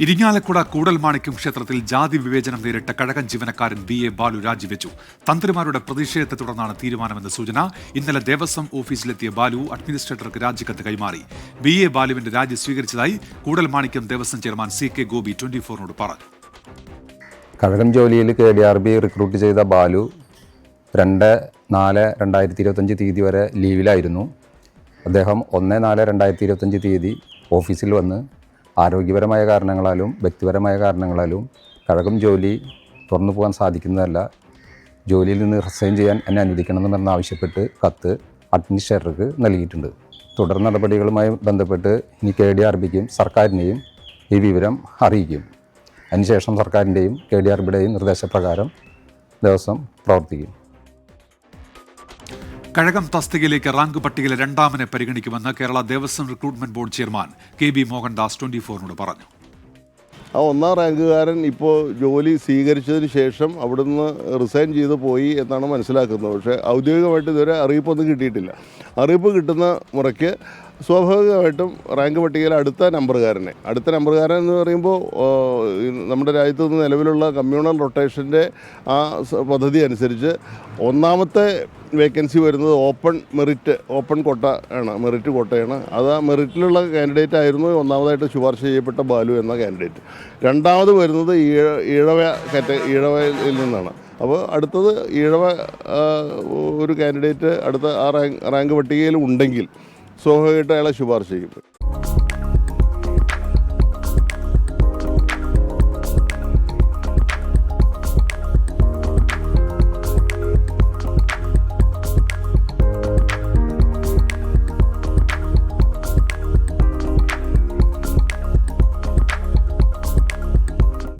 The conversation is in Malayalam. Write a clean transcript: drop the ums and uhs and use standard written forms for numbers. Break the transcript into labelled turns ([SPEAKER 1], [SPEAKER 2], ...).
[SPEAKER 1] ഇരിങ്ങാലക്കുട കൂടൽമാണിക്യം ക്ഷേത്രത്തിൽ ജാതി വിവേചനം നേരിട്ട കഴകൻ ജീവനക്കാരൻ BA ബാലു രാജിവെച്ചു. തന്ത്രിമാരുടെ പ്രതിഷേധത്തെ തുടർന്നാണ് തീരുമാനമെന്ന് സൂചന. ഇന്നലെ ദേവസ്വം ഓഫീസിലെത്തിയ ബാലു അഡ്മിനിസ്ട്രേറ്റർക്ക് രാജിക്കത്ത് കൈമാറി. BA ബാലുവിന്റെ രാജി സ്വീകരിച്ചതായി കൂടൽമാണിക്യം ദേവസ്വം ചെയർമാൻ CK ഗോപി 24നോട് പറഞ്ഞു.
[SPEAKER 2] കഴകം ജോലിയിൽ KDRB റിക്രൂട്ട് ചെയ്ത ബാലു 2/4/2025 തീയതി വരെ ലീവിലായിരുന്നു. അദ്ദേഹം 1/4/2025 തീയതി ഓഫീസിൽ വന്ന് ആരോഗ്യപരമായ കാരണങ്ങളാലും വ്യക്തിപരമായ കാരണങ്ങളാലും കഴകം ജോലി തുറന്നു പോകാൻ സാധിക്കുന്നതല്ല, ജോലിയിൽ നിന്ന് റിസൈൻ ചെയ്യാൻ എന്നെ അനുവദിക്കണമെന്ന് ആവശ്യപ്പെട്ട് കത്ത് അഡ്മിനിസ്ട്രേറ്റർക്ക് നൽകിയിട്ടുണ്ട്. തുടർ നടപടികളുമായി ബന്ധപ്പെട്ട് ഇനി KDRBക്കും സർക്കാരിനെയും ഈ വിവരം അറിയിക്കും. അതിനുശേഷം സർക്കാരിൻ്റെയും KDRBയുടെയും നിർദ്ദേശപ്രകാരം ദേവസ്വം പ്രവർത്തിക്കും.
[SPEAKER 1] കഴകം തസ്തികയിലേക്ക് റാങ്ക് പട്ടികയിലെ രണ്ടാമനെ പരിഗണിക്കുമെന്ന് Kerala Devaswom recruitment board chairman KB Mohandas 24നോട് പറഞ്ഞു.
[SPEAKER 3] ആ 1ാം റാങ്കുകാരൻ ഇപ്പോൾ ജോലി സ്വീകരിച്ചതിന് ശേഷം അവിടുന്ന് റിസൈൻ ചെയ്ത് പോയി എന്നാണ് മനസ്സിലാക്കുന്നത്. പക്ഷേ ഔദ്യോഗികമായിട്ട് ഇതുവരെ അറിയിപ്പൊന്നും കിട്ടിയിട്ടില്ല. അറിയിപ്പ് കിട്ടുന്ന മുറയ്ക്ക് സ്വാഭാവികമായിട്ടും റാങ്ക് പട്ടികയിൽ അടുത്ത നമ്പറുകാരൻ എന്ന് പറയുമ്പോൾ നമ്മുടെ രാജ്യത്ത് നിന്ന് നിലവിലുള്ള കമ്മ്യൂണൽ റൊട്ടേഷൻ്റെ ആ പദ്ധതി അനുസരിച്ച് 1ാമത്തെ വേക്കൻസി വരുന്നത് ഓപ്പൺ കോട്ടയാണ്. അത് ആ മെറിറ്റിലുള്ള കാൻഡിഡേറ്റ് ആയിരുന്നു 1ാമതായിട്ട് ശുപാർശ ചെയ്യപ്പെട്ട ബാലു എന്ന കാൻഡിഡേറ്റ്. 2ാമത് വരുന്നത് ഈഴവയിൽ നിന്നാണ്. അപ്പോൾ അടുത്തത് ഈഴവ ഒരു കാൻഡിഡേറ്റ് അടുത്ത ആ റാങ്ക് പട്ടികയിൽ ഉണ്ടെങ്കിൽ സ്വാഭാവികമായിട്ട് അയാളെ ശുപാർശ ചെയ്യും.